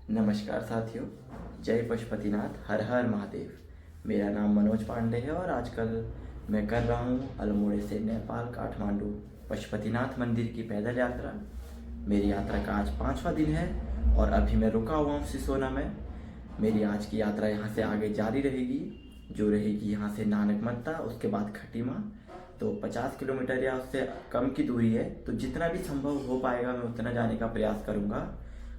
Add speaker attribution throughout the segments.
Speaker 1: नमस्कार साथियों, जय पशुपतिनाथ, हर हर महादेव। मेरा नाम मनोज पांडे है और आजकल मैं कर रहा हूँ अल्मोड़े से नेपाल काठमांडू पशुपतिनाथ मंदिर की पैदल यात्रा। मेरी यात्रा का आज 5वां दिन है और अभी मैं रुका हुआ हूँ सिसोना में। मेरी आज की यात्रा यहाँ से आगे जारी रहेगी, जो रहेगी यहाँ से नानकमत्ता, उसके बाद खटीमा। तो 50 किलोमीटर या उससे कम की दूरी है, तो जितना भी संभव हो पाएगा मैं उतना जाने का प्रयास करूँगा।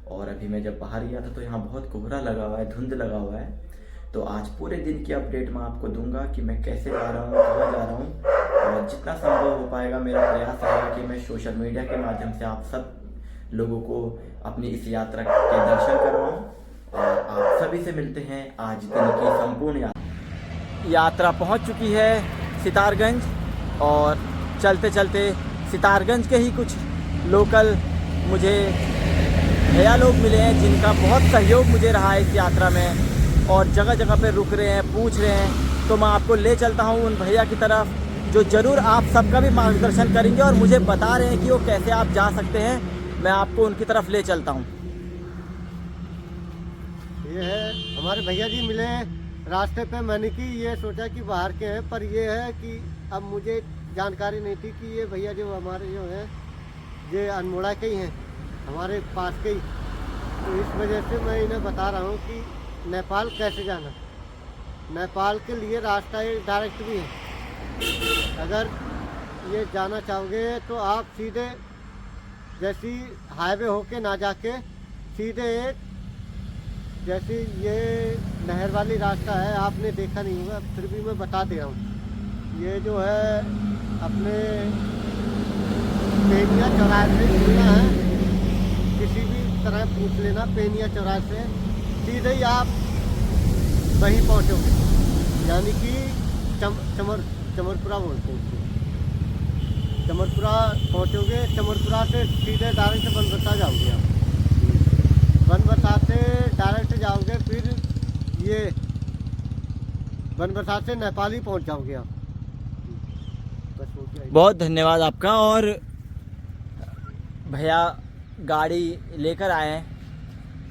Speaker 1: और अभी मैं जब बाहर गया था तो यहाँ बहुत कोहरा लगा हुआ है, धुंध लगा हुआ है। तो आज पूरे दिन की अपडेट मैं आपको दूंगा कि मैं कैसे जा रहा हूँ, कहाँ जा रहा हूँ, और जितना संभव हो पाएगा मेरा प्रयास रहेगा कि मैं सोशल मीडिया के माध्यम से आप सब लोगों को अपनी इस यात्रा के दर्शन करवाऊँ। और आप सभी से मिलते हैं आज दिन की संपूर्ण यात्रा पहुँच चुकी है सितारगंज, और चलते चलते सितारगंज के ही कुछ लोकल मुझे भैया लोग मिले हैं जिनका बहुत सहयोग मुझे रहा है इस यात्रा में, और जगह जगह पे रुक रहे हैं, पूछ रहे हैं। तो मैं आपको ले चलता हूँ उन भैया की तरफ, जो ज़रूर आप सबका भी मार्गदर्शन करेंगे और मुझे बता रहे हैं कि वो कैसे आप जा सकते हैं। मैं आपको उनकी तरफ ले चलता हूँ।
Speaker 2: ये है हमारे भैया जी मिले हैं रास्ते पे। मैंने कि ये सोचा कि बाहर के हैं, पर ये है कि अब मुझे जानकारी नहीं थी कि ये भैया जो हमारे जो हैं ये अल्मोड़ा के ही हैं, हमारे पास के ही। तो इस वजह से मैं इन्हें बता रहा हूँ कि नेपाल कैसे जाना। नेपाल के लिए रास्ता एक डायरेक्ट भी है। अगर ये जाना चाहोगे तो आप सीधे जैसी हाईवे होके ना जाके सीधे एक जैसे ये नहर वाली रास्ता है, आपने देखा नहीं होगा, फिर भी मैं बता दे रहा हूँ। ये जो है अपने पेनिया चौराहे से जुड़ना है, किसी भी तरह पूछ लेना। पेनिया चौराहे से सीधे ही आप वहीं पहुँचोगे, यानी कि चमरपुरा बोलते हैं। चमरपुरा पहुँचोगे, चमरपुरा से सीधे डायरेक्ट बनबसा जाओगे आप। बनबसा से डायरेक्ट जाओगे, फिर ये बनबसा से नेपाली पहुँच जाओगे आप। बस हो गया।
Speaker 1: बहुत धन्यवाद आपका। और भैया गाड़ी लेकर आए हैं,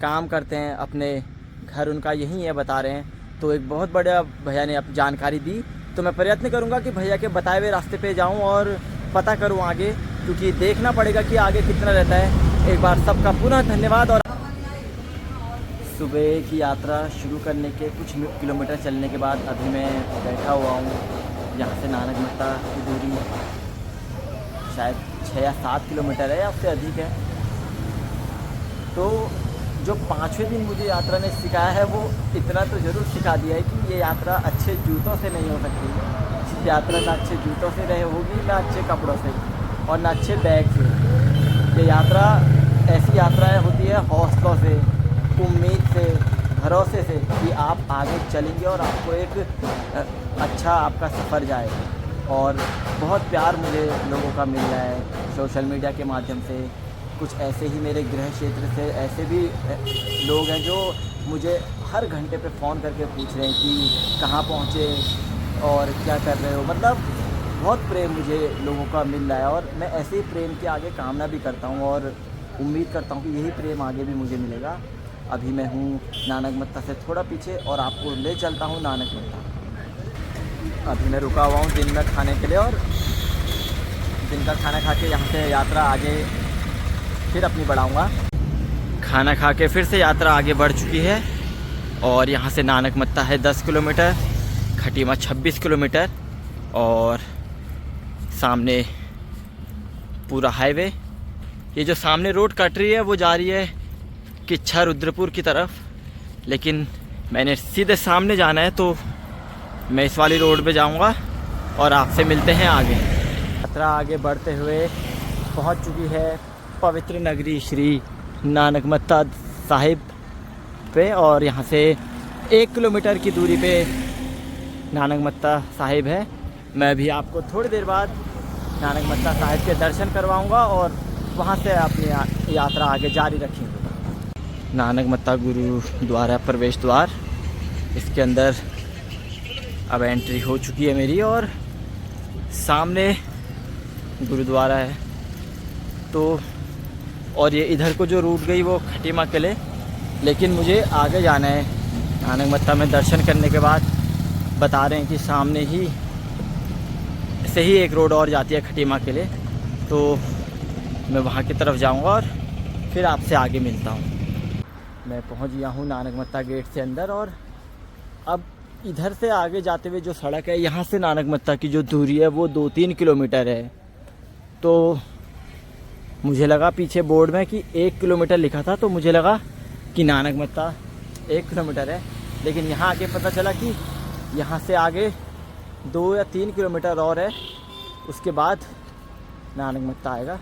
Speaker 1: काम करते हैं, अपने घर उनका यहीं है, बता रहे हैं। तो एक बहुत बड़ा भैया ने अब जानकारी दी, तो मैं प्रयत्न करूंगा कि भैया के बताए हुए रास्ते पे जाऊं और पता करूं आगे, क्योंकि देखना पड़ेगा कि आगे कितना रहता है। एक बार सबका पुनः धन्यवाद। और सुबह की यात्रा शुरू करने के कुछ किलोमीटर चलने के बाद अभी मैं बैठा हुआ हूँ। यहाँ से नानकमत्ता की दूरी शायद 6 या 7 किलोमीटर है या उससे अधिक है। तो जो 5वें दिन मुझे यात्रा ने सिखाया है वो इतना तो ज़रूर सिखा दिया है कि ये यात्रा अच्छे जूतों से नहीं हो सकती। यात्रा ना अच्छे जूतों से रहे होगी, ना अच्छे कपड़ों से, और ना अच्छे बैग से। ये यात्रा ऐसी यात्राएं होती है हौसलों से, उम्मीद से, भरोसे से कि आप आगे चलेंगे और आपको एक अच्छा आपका सफ़र जाए। और बहुत प्यार मुझे लोगों का मिल रहा है सोशल मीडिया के माध्यम से। कुछ ऐसे ही मेरे गृह क्षेत्र से ऐसे भी लोग हैं जो मुझे हर घंटे पे फ़ोन करके पूछ रहे हैं कि कहाँ पहुँचे और क्या कर रहे हो। मतलब बहुत प्रेम मुझे लोगों का मिल रहा है, और मैं ऐसे ही प्रेम के आगे कामना भी करता हूँ और उम्मीद करता हूँ कि यही प्रेम आगे भी मुझे मिलेगा। अभी मैं हूँ नानकमत्ता से थोड़ा पीछे और आपको ले चलता हूँ नानकमत्ता। अभी मैं रुका हुआ हूँ दिन में खाने के लिए, और दिन का खाना खा के यहाँ से यात्रा आगे फिर अपनी बढ़ाऊँगा। खाना खा के फिर से यात्रा आगे बढ़ चुकी है, और यहाँ से नानकमत्ता है 10 किलोमीटर, खटीमा 26 किलोमीटर, और सामने पूरा हाईवे। ये जो सामने रोड कट रही है वो जा रही है किच्छा रुद्रपुर की तरफ, लेकिन मैंने सीधे सामने जाना है, तो मैं इस वाली रोड पे जाऊंगा और आपसे मिलते हैं आगे। यात्रा आगे बढ़ते हुए पहुंच चुकी है पवित्र नगरी श्री नानकमत्ता साहिब पे, और यहाँ से 1 किलोमीटर की दूरी पे नानकमत्ता साहिब है। मैं भी आपको थोड़ी देर बाद नानकमत्ता साहिब के दर्शन करवाऊँगा और वहाँ से अपनी यात्रा आगे जारी रखेंगे। नानकमत्ता गुरुद्वारा प्रवेश द्वार, इसके अंदर अब एंट्री हो चुकी है मेरी, और सामने गुरुद्वारा है। तो और ये इधर को जो रूट गई वो खटीमा किले, लेकिन मुझे आगे जाना है। नानक मत्ता में दर्शन करने के बाद बता रहे हैं कि सामने ही से ही एक रोड और जाती है खटीमा के लिए, तो मैं वहाँ की तरफ जाऊँगा और फिर आपसे आगे मिलता हूँ। मैं पहुँच गया हूँ नानक मत्ता गेट से अंदर, और अब इधर से आगे जाते हुए जो सड़क है, यहाँ से नानक मत्ता की जो दूरी है वो 2-3 किलोमीटर है। तो मुझे लगा पीछे बोर्ड में कि 1 किलोमीटर लिखा था, तो मुझे लगा कि नानक मत्ता 1 किलोमीटर है, लेकिन यहाँ आके पता चला कि यहाँ से आगे 2 या 3 किलोमीटर और है, उसके बाद नानक मत्ता आएगा।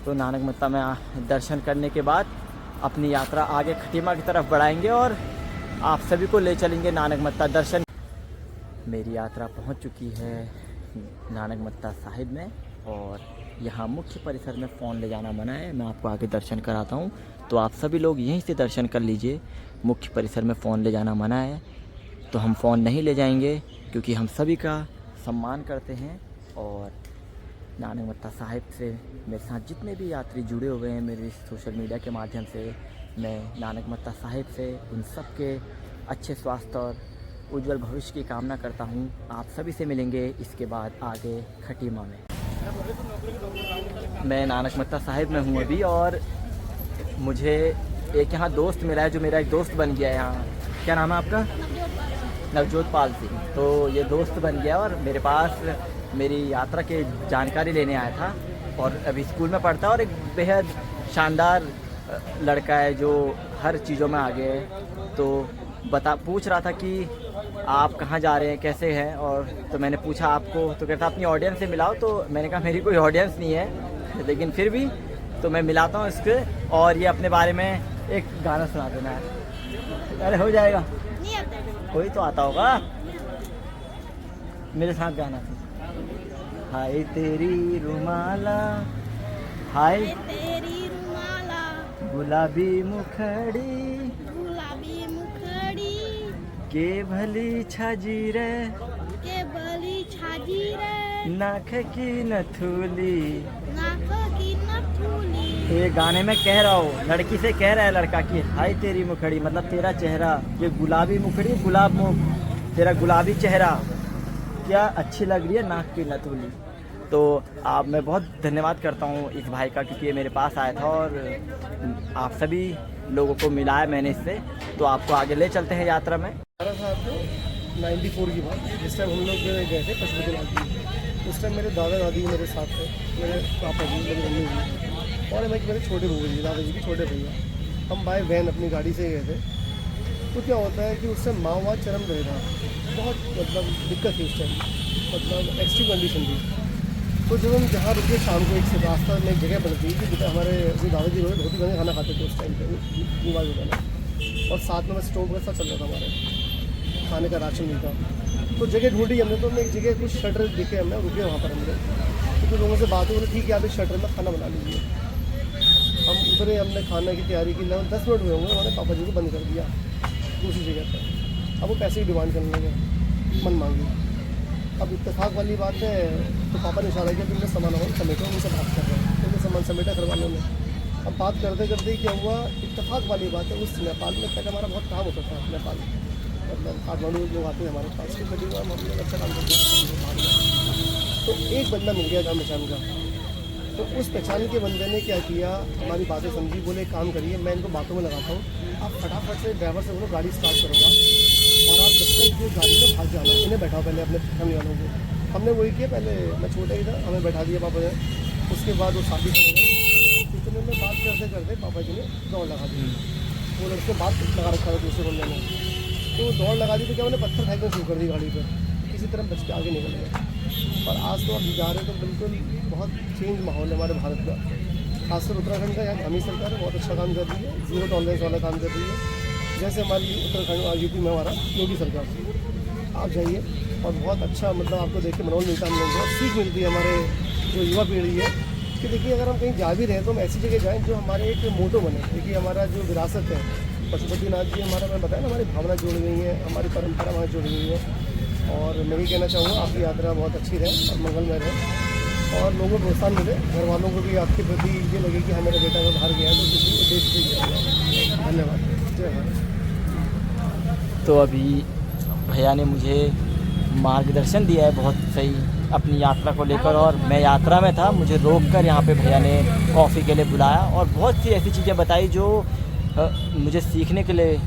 Speaker 1: तो नानक मत्ता में दर्शन करने के बाद अपनी यात्रा आगे खटीमा की तरफ बढ़ाएंगे और आप सभी को ले चलेंगे नानक मत्ता दर्शन। मेरी यात्रा पहुंच चुकी है नानक मत्ता साहिब में, और यहाँ मुख्य परिसर में फ़ोन ले जाना मना है। मैं आपको आगे दर्शन कराता हूँ, तो आप सभी लोग यहीं से दर्शन कर लीजिए। मुख्य परिसर में फ़ोन ले जाना मना है, तो हम फ़ोन नहीं ले जाएंगे क्योंकि हम सभी का सम्मान करते हैं। और नानक मत्ता साहिब से मेरे साथ जितने भी यात्री जुड़े हुए हैं मेरे सोशल मीडिया के माध्यम से, मैं नानक मत्ता साहिब से उन सब के अच्छे स्वास्थ्य और उज्जवल भविष्य की कामना करता हूँ। आप सभी से मिलेंगे इसके बाद आगे खटीमा में। मैं नानक मत्ता साहिब में हूँ अभी, और मुझे एक यहाँ दोस्त मिला है जो मेरा एक दोस्त बन गया है यहाँ। क्या नाम है आपका? नवजोत पाल सिंह। तो ये दोस्त बन गया और मेरे पास मेरी यात्रा की जानकारी लेने आया था, और अभी स्कूल में पढ़ता है और एक बेहद शानदार लड़का है जो हर चीज़ों में आगे है। तो पूछ रहा था कि आप कहाँ जा रहे हैं, कैसे हैं, और तो मैंने पूछा आपको, तो कहता अपनी ऑडियंस से मिलाओ। तो मैंने कहा मेरी कोई ऑडियंस नहीं है, लेकिन फिर भी तो मैं मिलाता हूँ इसके, और ये अपने बारे में एक गाना सुना देना है। अरे हो जाएगा, कोई तो आता होगा मेरे साथ गाना। हाय तेरी रुमाला, हाय
Speaker 3: तेरी रुमाला,
Speaker 1: गुलाबी मुखड़ी,
Speaker 3: गुलाबी मुखड़ी,
Speaker 1: के भली छाजी रे,
Speaker 3: के बली छाजी रे,
Speaker 1: नाक की नथुली।
Speaker 3: नाक की नथुली।
Speaker 1: ये गाने में कह रहा हूँ, लड़की से कह रहा है लड़का कि हाय तेरी मुखड़ी, मतलब तेरा चेहरा, ये गुलाबी मुखड़ी, गुलाब मुख, तेरा गुलाबी चेहरा क्या अच्छी लग रही है, नाक की नथुली। तो आप मैं बहुत धन्यवाद करता हूँ इस भाई का, क्योंकि ये मेरे पास आया था और आप सभी लोगों को मिलाया मैंने इससे। तो आपको आगे ले चलते हैं यात्रा में।
Speaker 2: 94 की बात, जिस टाइम हम लोग गए थे पशुपतिनाथ जी। उस टाइम मेरे दादा दादी मेरे साथ थे, मेरे पापा जी, मेरी मम्मी जी, और मेरे छोटे भूआ जी, दादाजी के छोटे भैया। हम बाय वैन अपनी गाड़ी से गए थे। तो क्या होता है कि उस टाइम माओवाद चरम रहे था, बहुत मतलब दिक्कत थी उस टाइम, मतलब एक्सट्रीम कंडीशन थी। तो जब हम जहाँ रुके शाम को, एक से रास्ता में एक जगह बनती थी कि हमारे जो दादाजी लोग धोती बने खाना खाते थे उस टाइम पे मोबाइल वगैरह, और साथ में स्टोव का सब चल रहा था, हमारे खाने का राशन मिलता। तो जगह ढूंढी हमने, तो हमने एक जगह कुछ शटर दिखे, हमने रुके वहाँ पर। हमने तो कुछ लोगों से बात हुई, ठीक है आप इस शटर में खाना बना लीजिए। हम उतरे, हमने खाने की तैयारी की, 10 मिनट हुए होंगे, उन्होंने पापा जी को बंद कर दिया दूसरी जगह पर। अब वो पैसे की डिमांड करने लगे, मन मांगी। अब इत्तेफाक वाली बात है, तो पापा ने इशारा किया तुमने सामान वामान समेटो, उनसे बात कर रहे हैं, तुमने सामान समेटा करवाने में। अब बात करते करते क्या हुआ, इत्तेफाक वाली बात है, उस नेपाल में पहले हमारा बहुत काम होता था। नेपाल मतलब काठमांडू लोग आते हैं हमारे पास, तो कभी हम लोग अच्छा काम करते हैं। तो एक बंदा मिल गया जान पहचान का। तो उस पहचान के बंदे ने क्या किया, हमारी बातें समझी, बोले काम करिए, मैं इनको बातों में लगाता हूँ, आप फटाफट से ड्राइवर से बोलो गाड़ी स्टार्ट करूँगा, और आप जब तक ये गाड़ी में भाग जाना, इन्हें बैठाओ पहले अपने फैमिली वालों को। हमने वही किया, पहले मैं छोटा ही था, हमें बैठा दिया पापा ने। उसके बाद वो शादी कर गए। इतने में बात करते करते पापा जी ने दौड़ लगा दी। वो लड़के बात लगा रखा था दूसरे बंदे ने, तो दौड़ लगा दी। तो क्या मैंने पत्थर फेंकना शुरू कर दी गाड़ी पर, किसी तरह बच के आगे निकल गए। और आज तो आप जा रहे तो बिल्कुल बहुत चेंज माहौल है हमारे भारत का, खासकर उत्तराखंड का। यहाँ हमी सरकार बहुत अच्छा काम कर रही है, जीरो टॉलरेंस वाला काम कर रही है। जैसे हमारी उत्तराखंड और यूपी में हमारा योगी सरकार, आप जाइए और बहुत अच्छा मतलब आपको देख के मनोबल मिलता है, हम लोगों को सीख मिलती है हमारे जो युवा पीढ़ी है कि देखिए अगर हम कहीं जा भी रहे हैं तो हम ऐसी जगह जाएँ जो हमारे एक मोटो बने। देखिए हमारा जो विरासत है पशुपतिनाथ जी, हमारा मैं बताया ना, हमारी भावना जुड़ गई है, हमारी परंपरा वहाँ जुड़ गई है। और मैं भी कहना चाहूँगा आपकी यात्रा बहुत अच्छी रहे और मंगलमय रहे, और लोगों को प्रोत्साहन मिले, घर वालों को भी आपके प्रति ये लगे कि हाँ मेरा बेटा अगर बाहर गया है तो किसी उद्देश्य से गया। धन्यवाद।
Speaker 1: तो अभी भैया ने मुझे मार्गदर्शन दिया है बहुत सही अपनी यात्रा को लेकर, और मैं यात्रा में था, मुझे रोककर यहाँ पे भैया ने कॉफ़ी के लिए बुलाया और बहुत सी ऐसी चीज़ें बताई जो मुझे सीखने के लिए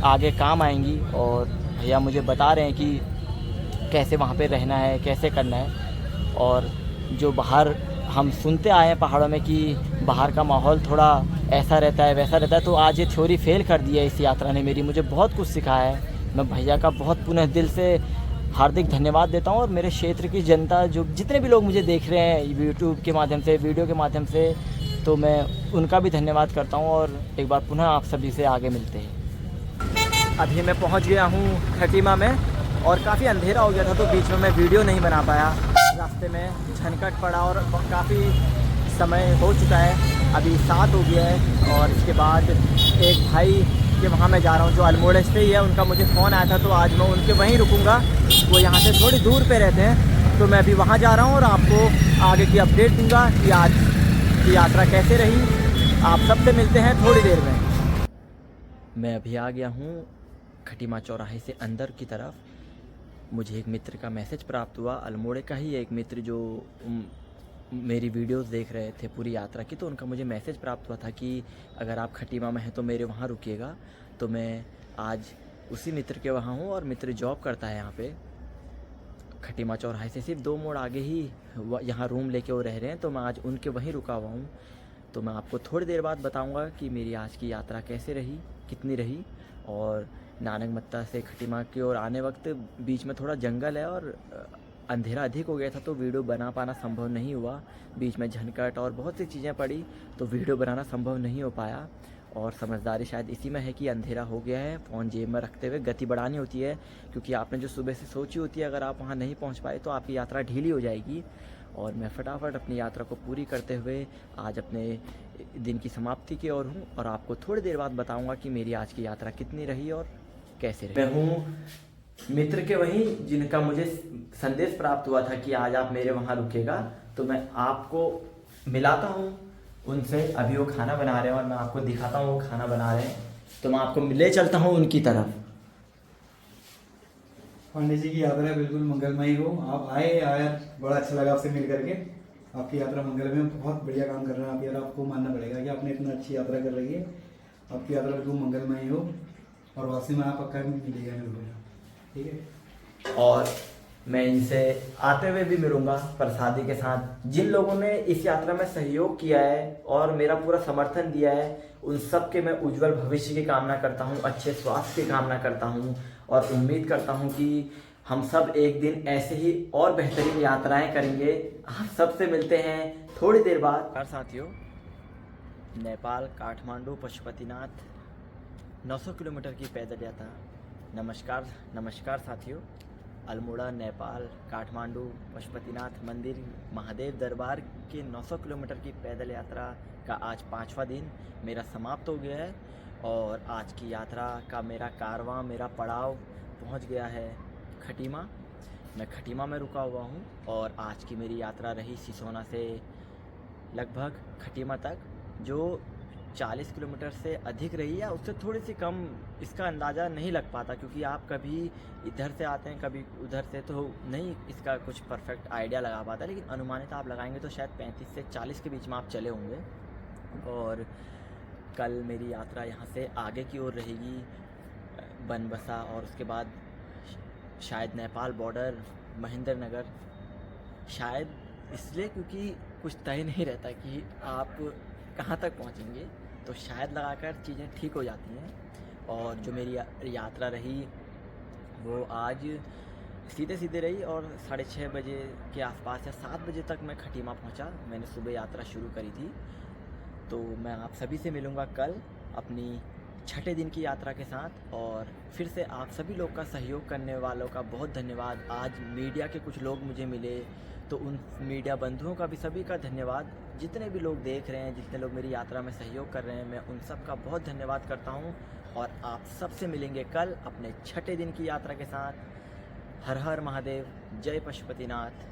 Speaker 1: आगे काम आएंगी। और भैया मुझे बता रहे हैं कि कैसे वहाँ पे रहना है, कैसे करना है। और जो बाहर हम सुनते आए हैं पहाड़ों में कि बाहर का माहौल थोड़ा ऐसा रहता है वैसा रहता है, तो आज ये थ्योरी फेल कर दी है इस यात्रा ने मेरी, मुझे बहुत कुछ सिखाया है। मैं भैया का बहुत पुनः दिल से हार्दिक धन्यवाद देता हूँ, और मेरे क्षेत्र की जनता जो जितने भी लोग मुझे देख रहे हैं यूट्यूब के माध्यम से, वीडियो के माध्यम से, तो मैं उनका भी धन्यवाद करता हूँ। और एक बार पुनः आप सभी से आगे मिलते हैं। अभी मैं पहुँच गया हूँ खटीमा में, और काफ़ी अंधेरा हो गया था तो बीच में मैं वीडियो नहीं बना पाया, रास्ते में झनकट पड़ा और काफ़ी समय हो चुका है, अभी 7 हो गया है। और इसके बाद एक भाई के वहाँ मैं जा रहा हूँ जो अल्मोड़े से ही है, उनका मुझे फ़ोन आया था, तो आज मैं उनके वहीं रुकूंगा। वो यहाँ से थोड़ी दूर पे रहते हैं, तो मैं अभी वहाँ जा रहा हूँ और आपको आगे की अपडेट दूंगा कि आज की यात्रा कैसे रही। आप सबसे मिलते हैं थोड़ी देर में। मैं अभी आ गया हूँ खटीमा चौराहे से अंदर की तरफ। मुझे एक मित्र का मैसेज प्राप्त हुआ, अल्मोड़े का ही एक मित्र जो मेरी वीडियोस देख रहे थे पूरी यात्रा की, तो उनका मुझे मैसेज प्राप्त हुआ था कि अगर आप खटीमा में हैं तो मेरे वहाँ रुकिएगा। तो मैं आज उसी मित्र के वहाँ हूँ, और मित्र जॉब करता है यहाँ पे खटीमा चौराहे से सिर्फ 2 मोड़ आगे ही यहाँ रूम लेके वो रह रहे हैं, तो मैं आज उनके वहीं रुका हुआ हूँ। तो मैं आपको थोड़ी देर बाद बताऊँगा कि मेरी आज की यात्रा कैसे रही, कितनी रही। और नानक मत्ता से खटीमा की ओर आने वक्त बीच में थोड़ा जंगल है और अंधेरा अधिक हो गया था, तो वीडियो बना पाना संभव नहीं हुआ। बीच में झनकट और बहुत सी चीज़ें पड़ी, तो वीडियो बनाना संभव नहीं हो पाया। और समझदारी शायद इसी में है कि अंधेरा हो गया है, फ़ोन जेब में रखते हुए गति बढ़ानी होती है, क्योंकि आपने जो सुबह से सोची होती है, अगर आप वहाँ नहीं पहुँच पाए तो आपकी यात्रा ढीली हो जाएगी। और मैं फटाफट अपनी यात्रा को पूरी करते हुए आज अपने दिन की समाप्ति की ओर हूँ, और आपको थोड़ी देर बाद बताऊँगा कि मेरी आज की यात्रा कितनी रही और कैसे रही। मैं हूँ मित्र के वहीं जिनका मुझे संदेश प्राप्त हुआ था कि आज आप मेरे वहाँ रुकेगा, तो मैं आपको मिलाता हूँ उनसे। अभी वो खाना बना रहे हैं और मैं आपको दिखाता हूँ वो खाना बना रहे हैं, तो मैं आपको ले चलता हूँ उनकी तरफ।
Speaker 4: पांडे जी की यात्रा बिल्कुल मंगलमयी हो। आप आए यार, बड़ा अच्छा लगा आपसे मिल करके। आपकी यात्रा मंगलमय, बहुत बढ़िया काम कर रहे हैं आप यार, आपको मानना पड़ेगा कि आपने इतना अच्छी यात्रा कर रही है। आपकी यात्रा बिल्कुल मंगलमयी हो, और वापसी में आप पक्का मिलेगा मेरे को, ठीक है।
Speaker 1: और मैं इनसे आते हुए भी मिलूंगा प्रसादी के साथ। जिन लोगों ने इस यात्रा में सहयोग किया है और मेरा पूरा समर्थन दिया है, उन सब के मैं उज्जवल भविष्य की कामना करता हूँ, अच्छे स्वास्थ्य की कामना करता हूँ, और उम्मीद करता हूँ कि हम सब एक दिन ऐसे ही और बेहतरीन यात्राएं करेंगे। आप सबसे मिलते हैं थोड़ी देर बाद। साथियों, नेपाल काठमांडू पशुपतिनाथ 900 किलोमीटर की पैदल यात्रा। नमस्कार साथियों, अल्मोड़ा नेपाल काठमांडू पशुपतिनाथ मंदिर महादेव दरबार के 900 किलोमीटर की पैदल यात्रा का आज 5वां दिन मेरा समाप्त हो गया है। और आज की यात्रा का मेरा कारवां, मेरा पड़ाव पहुंच गया है खटीमा। मैं खटीमा में रुका हुआ हूं, और आज की मेरी यात्रा रही सिसोना से लगभग खटीमा तक, जो 40 किलोमीटर से अधिक रही है, उससे थोड़ी सी कम। इसका अंदाज़ा नहीं लग पाता, क्योंकि आप कभी इधर से आते हैं कभी उधर से, तो नहीं इसका कुछ परफेक्ट आइडिया लगा पाता, लेकिन अनुमानित आप लगाएंगे तो शायद 35 से 40 के बीच में आप चले होंगे। और कल मेरी यात्रा यहाँ से आगे की ओर रहेगी, बनबसा, और उसके बाद शायद नेपाल बॉर्डर, महेंद्र नगर, शायद इसलिए क्योंकि कुछ तय नहीं रहता कि आप कहाँ तक पहुँचेंगे, तो शायद लगाकर चीज़ें ठीक हो जाती हैं। और जो मेरी यात्रा रही वो आज सीधे रही, और 6:30 बजे के आसपास या 7 बजे तक मैं खटीमा पहुँचा। मैंने सुबह यात्रा शुरू करी थी। तो मैं आप सभी से मिलूँगा कल अपनी 6ठे दिन की यात्रा के साथ। और फिर से आप सभी लोग का सहयोग करने वालों का बहुत धन्यवाद। आज मीडिया के कुछ लोग मुझे मिले, तो उन मीडिया बंधुओं का भी सभी का धन्यवाद। जितने भी लोग देख रहे हैं, जितने लोग मेरी यात्रा में सहयोग कर रहे हैं, मैं उन सब का बहुत धन्यवाद करता हूं। और आप सबसे मिलेंगे कल अपने 6ठे दिन की यात्रा के साथ। हर हर महादेव, जय पशुपतिनाथ।